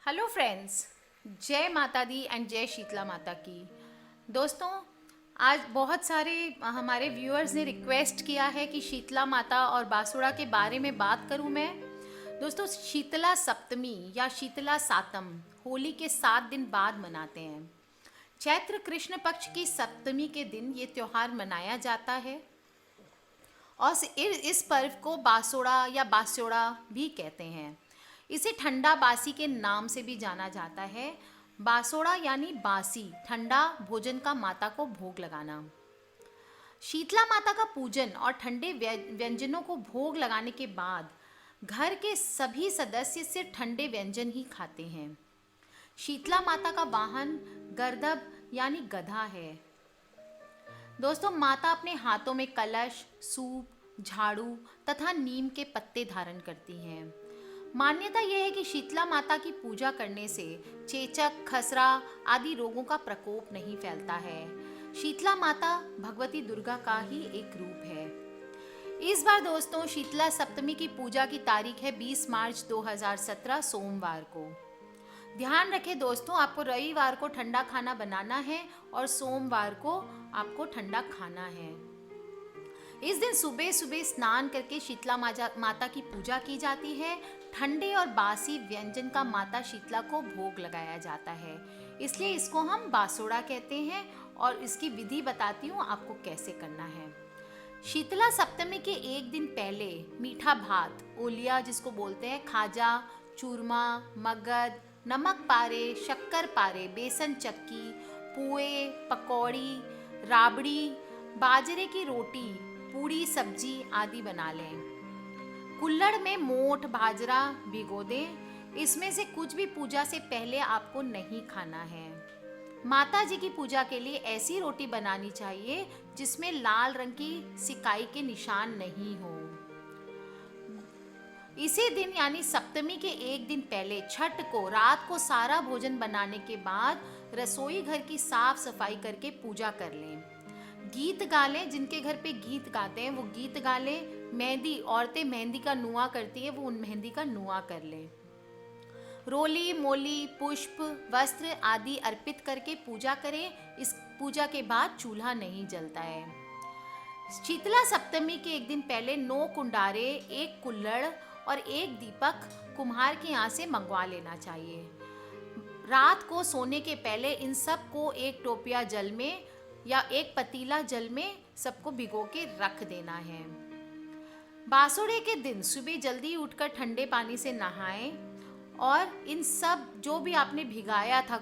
Hello friends, जय माता दी and जय शीतला माता की। दोस्तों, आज बहुत सारे हमारे व्यूअर्स ने रिक्वेस्ट किया है कि शीतला माता और बासुड़ा के बारे में बात करूं मैं। दोस्तों, शीतला सप्तमी या शीतला सातम होली के 7 दिन बाद मनाते हैं। चैत्र कृष्ण पक्ष की सप्तमी के दिन ये त्यौहार मनाया जाता है और इस पर्व को बासोड़ा या बास्योड़ा भी कहते हैं। इसे ठंडा बासी के नाम से भी जाना जाता है। बासोड़ा यानी बासी, ठंडा भोजन का माता को भोग लगाना। शीतला माता का पूजन और ठंडे व्यंजनों को भोग लगाने के बाद घर के सभी सदस्य सिर्फ ठंडे व्यंजन ही खाते हैं। शीतला माता का वाहन गर्दभ यानी गधा है। दोस्तों, माता अपने हाथों में कलश, सूप, झाड़ू तथा नीम के पत्ते धारण करती हैं। मान्यता यह है कि शीतला माता की पूजा करने से चेचक, खसरा आदि रोगों का प्रकोप नहीं फैलता है। शीतला माता भगवती दुर्गा का ही एक रूप है। इस बार दोस्तों, शीतला सप्तमी की पूजा की तारीख है 20 मार्च 2017 सोमवार को। ध्यान रखें दोस्तों, आपको रविवार को ठंडा खाना बनाना है और सोमवार को आपको ठंडा खाना है। इस दिन सुबह सुबह स्नान करके शीतला माता की पूजा की जाती है। ठंडे और बासी व्यंजन का माता शीतला को भोग लगाया जाता है, इसलिए इसको हम बासोड़ा कहते हैं और इसकी विधि बताती हूँ आपको कैसे करना है। शीतला सप्तमी के एक दिन पहले मीठा भात, ओलिया जिसको बोलते हैं, खाजा, चूरमा, मगध, नमक पारे, शक्कर पारे, बेसन चक्की, पुए, पकौड़ी, राबड़ी, बाजरे की रोटी, पूड़ी, सब्जी आदि बना लें। कुल्हड़ में मोठ बाजरा भिगो दें। इसमें से कुछ भी पूजा से पहले आपको नहीं खाना है। माता जी की पूजा के लिए ऐसी रोटी बनानी चाहिए जिसमें लाल रंग की सिकाई के निशान नहीं हो। इसी दिन यानी सप्तमी के एक दिन पहले छठ को रात को सारा भोजन बनाने के बाद रसोई घर की साफ सफाई करके पूजा कर लें। गीत गा लें, जिनके घर पे गीत गाते हैं वो गीत गा लें। मेहंदी, औरतें मेहंदी का नुआ करती है, वो उन मेहंदी का नुआ कर लें। रोली, मोली, पुष्प, वस्त्र आदि अर्पित करके पूजा करें। इस पूजा के बाद चूल्हा नहीं जलता है। शीतला सप्तमी के एक दिन पहले 9 कुंडारे, 1 कुल्हड़ और 1 दीपक कुम्हार के यहाँ से मंगवा लेना चाहिए। रात को सोने के पहले इन सब को एक टोपिया जल में या एक पतीला जल में सबको भिगो के रख देना है। बासुड़े के दिन सुबह जल्दी उठकर ठंडे पानी से नहाएं और इन सब जो भी आपने भिगाया था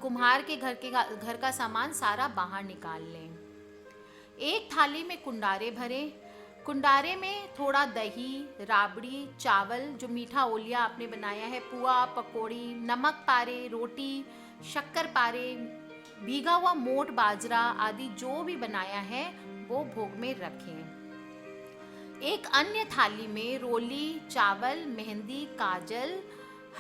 कुम्हार के घर का सामान सारा बाहर निकाल लें। एक थाली में कुंडारे भरें। कुंडारे में थोड़ा दही, राबड़ी, चावल, जो मीठा ओलिया आपने बनाया है, पुआ, पकौड़ी, नमक पारे, रोटी, शक्कर पारे, भीगा हुआ मोट बाजरा आदि जो भी बनाया है वो भोग में रखें। एक अन्य थाली में रोली, चावल, मेहंदी, काजल,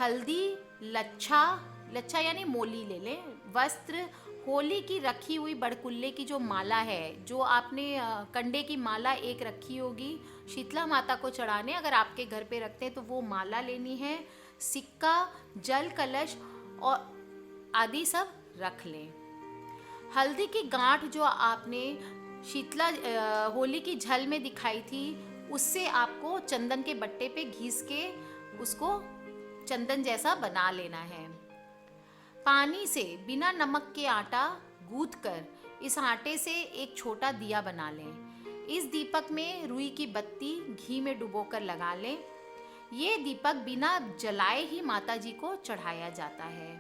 हल्दी, लच्छा यानी मोली ले लें, वस्त्र, होली की रखी हुई बड़कुल्ले की जो माला है, जो आपने कंडे की माला एक रखी होगी शीतला माता को चढ़ाने, अगर आपके घर पे रखते हैं तो वो माला लेनी है। सिक्का, जल कलश और आदि सब रख लें। हल्दी की गांठ जो आपने शीतला होली की झल में दिखाई थी, उससे आपको चंदन के बट्टे पे घिस के उसको चंदन जैसा बना लेना है। पानी से बिना नमक के आटा गूंथ कर इस आटे से एक छोटा दिया बना लें। इस दीपक में रुई की बत्ती घी में डुबोकर लगा लें। ये दीपक बिना जलाए ही माता जी को चढ़ाया जाता है।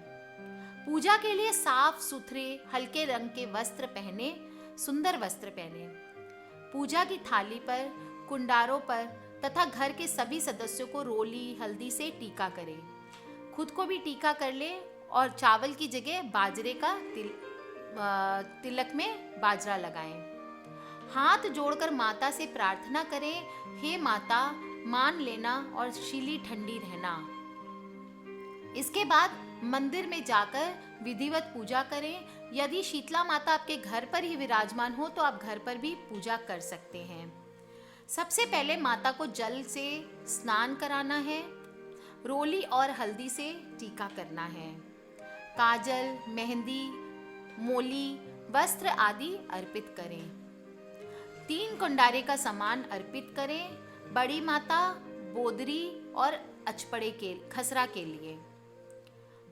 पूजा के लिए साफ सुथरे हल्के रंग के वस्त्र पहने, सुंदर वस्त्र पहने। पूजा की थाली पर, कुंडारों पर तथा घर के सभी सदस्यों को रोली, हल्दी से टीका करें। खुद को भी टीका कर लें और चावल की जगह बाजरे का तिलक में बाजरा लगाएं। हाथ जोड़कर माता से प्रार्थना करें, हे माता, मान लेना और शीली ठंडी रहना। इसके बाद मंदिर में जाकर विधिवत पूजा करें। यदि शीतला माता आपके घर पर ही विराजमान हो तो आप घर पर भी पूजा कर सकते हैं। सबसे पहले माता को जल से स्नान कराना है। रोली और हल्दी से टीका करना है। काजल, मेहंदी, मोली, वस्त्र आदि अर्पित करें। 3 कुंडारे का सामान अर्पित करें, बड़ी माता, बोदरी और अचपड़े के खसरा के लिए।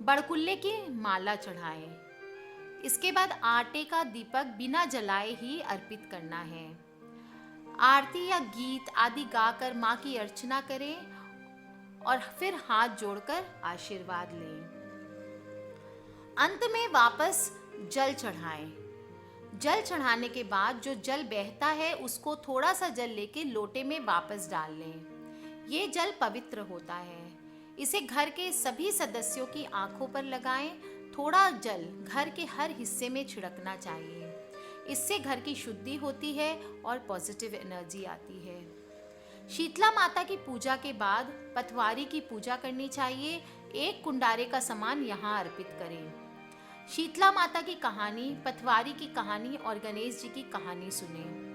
बड़कुल्ले की माला चढ़ाएं। इसके बाद आटे का दीपक बिना जलाए ही अर्पित करना है। आरती या गीत आदि गाकर माँ की अर्चना करें और फिर हाथ जोड़कर आशीर्वाद लें। अंत में वापस जल चढ़ाएं। जल चढ़ाने के बाद जो जल बहता है उसको थोड़ा सा जल लेके लोटे में वापस डाल लें। ये जल पवित्र होता है। इसे घर के सभी सदस्यों की आंखों पर लगाएं। थोड़ा जल घर के हर हिस्से में छिड़कना चाहिए। इससे घर की शुद्धि होती है और पॉजिटिव एनर्जी आती है। शीतला माता की पूजा के बाद पटवारी की पूजा करनी चाहिए। 1 कुंडारे का सामान यहाँ अर्पित करें। शीतला माता की कहानी, पटवारी की कहानी और गणेश जी की कहानी सुने।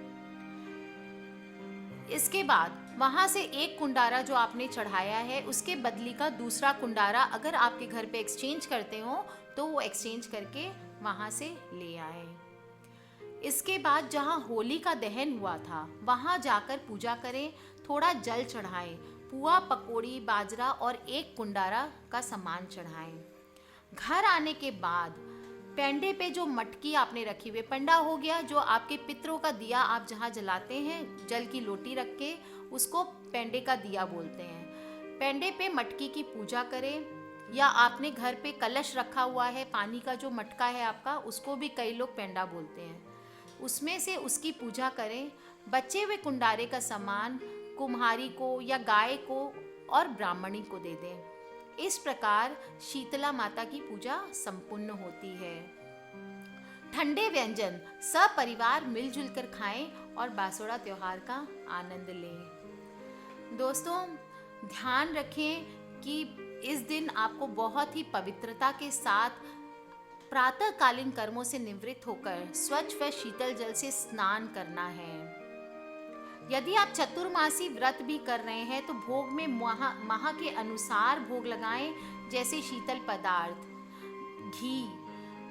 इसके बाद वहां से 1 कुंडारा जो आपने चढ़ाया है उसके बदली का दूसरा कुंडारा अगर आपके घर पे एक्सचेंज करते हो तो वो एक्सचेंज करके वहां से ले आए। इसके बाद जहां होली का दहन हुआ था वहां जाकर पूजा करें। थोड़ा जल चढ़ाएं। पुआ, पकौड़ी, बाजरा और 1 कुंडारा का सामान चढ़ाएं। घर आने के बाद पेंडे पे जो मटकी आपने रखी हुई, पंडा हो गया जो आपके पितरों का दिया आप जहाँ जलाते हैं, जल की लोटी रख के उसको पेंडे का दिया बोलते हैं। पेंडे पे मटकी की पूजा करें। या आपने घर पे कलश रखा हुआ है, पानी का जो मटका है आपका, उसको भी कई लोग पेंडा बोलते हैं, उसमें से उसकी पूजा करें। बचे हुए कुंडारे का सामान कुम्हारी को या गाय को और ब्राह्मणी को दे दें। इस प्रकार शीतला माता की पूजा संपूर्ण होती है। ठंडे व्यंजन सपरिवार मिलजुल कर खाएं और बासोड़ा त्योहार का आनंद लें। दोस्तों, ध्यान रखें कि इस दिन आपको बहुत ही पवित्रता के साथ प्रातःकालीन कर्मों से निवृत्त होकर स्वच्छ व शीतल जल से स्नान करना है। यदि आप चतुर्मासी व्रत भी कर रहे हैं तो भोग में माह के अनुसार भोग लगाएं, जैसे शीतल पदार्थ, घी,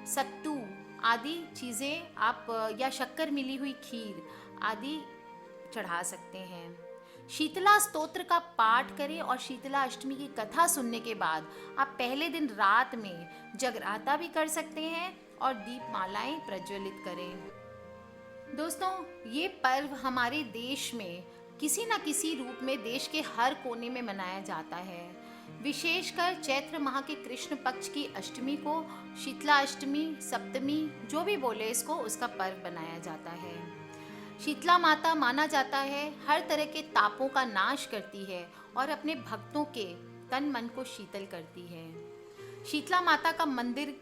सत्तू आदि चीज़ें आप या शक्कर मिली हुई खीर आदि चढ़ा सकते हैं। शीतला स्तोत्र का पाठ करें और शीतला अष्टमी की कथा सुनने के बाद आप पहले दिन रात में जगराता भी कर सकते हैं और दीपमालाएं प्रज्वलित करें। दोस्तों, ये पर्व हमारे देश में किसी न किसी रूप में देश के हर कोने में मनाया जाता है। विशेषकर चैत्र माह के कृष्ण पक्ष की अष्टमी को शीतला अष्टमी, सप्तमी जो भी बोले इसको, उसका पर्व बनाया जाता है। शीतला माता माना जाता है हर तरह के तापों का नाश करती है और अपने भक्तों के तन मन को शीतल करती है। शीतला माता का मंदिर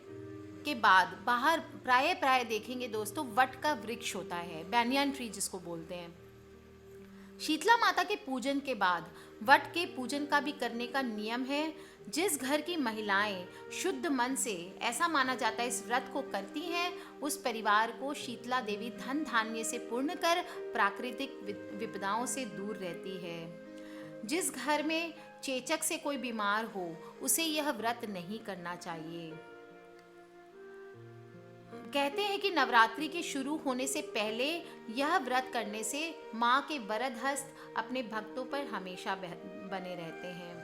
के बाद बाहर प्राय देखेंगे दोस्तों, वट का वृक्ष होता है, बैनियन ट्री जिसको बोलते हैं। शीतला माता के पूजन के बाद वट के पूजन का भी करने का नियम है। जिस घर की महिलाएं शुद्ध मन से, ऐसा माना जाता है, इस व्रत को करती हैं, उस परिवार को शीतला देवी धन धान्य से पूर्ण कर प्राकृतिक विपदाओं से दूर रहती है। जिस घर में चेचक से कोई बीमार हो उसे यह व्रत नहीं करना चाहिए। कहते हैं कि नवरात्रि के शुरू होने से पहले यह व्रत करने से माँ के वरद हस्त अपने भक्तों पर हमेशा बने रहते हैं।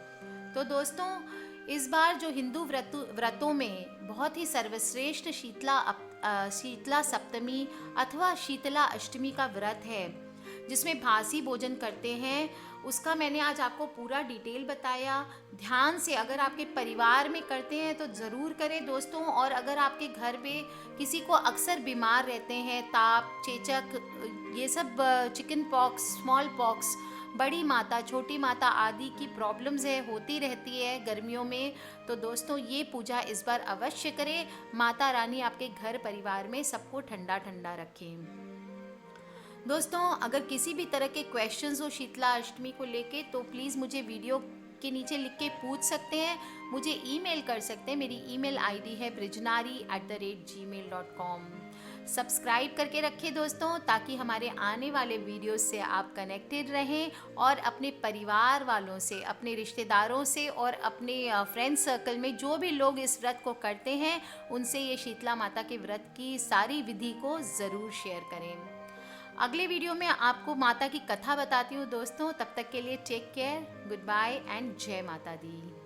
तो दोस्तों, इस बार जो हिंदू व्रतों में बहुत ही सर्वश्रेष्ठ शीतला सप्तमी अथवा शीतला अष्टमी का व्रत है, जिसमें भासी भोजन करते हैं, उसका मैंने आज आपको पूरा डिटेल बताया। ध्यान से अगर आपके परिवार में करते हैं तो ज़रूर करें दोस्तों। और अगर आपके घर पे किसी को अक्सर बीमार रहते हैं, ताप, चेचक, ये सब चिकन पॉक्स, स्मॉल पॉक्स, बड़ी माता, छोटी माता आदि की प्रॉब्लम्स होती रहती है गर्मियों में, तो दोस्तों ये पूजा इस बार अवश्य करें। माता रानी आपके घर परिवार में सबको ठंडा ठंडा रखें। दोस्तों, अगर किसी भी तरह के क्वेश्चंस हो शीतला अष्टमी को लेके तो प्लीज़ मुझे वीडियो के नीचे लिख के पूछ सकते हैं, मुझे ईमेल कर सकते हैं। मेरी ईमेल आईडी है brijnari@gmail.com। सब्सक्राइब करके रखें दोस्तों, ताकि हमारे आने वाले वीडियो से आप कनेक्टेड रहें और अपने परिवार वालों से, अपने रिश्तेदारों से और अपने फ्रेंड सर्कल में जो भी लोग इस व्रत को करते हैं उनसे ये शीतला माता के व्रत की सारी विधि को ज़रूर शेयर करें। अगले वीडियो में आपको माता की कथा बताती हूँ दोस्तों। तब तक के लिए take care, good bye and जय माता दी।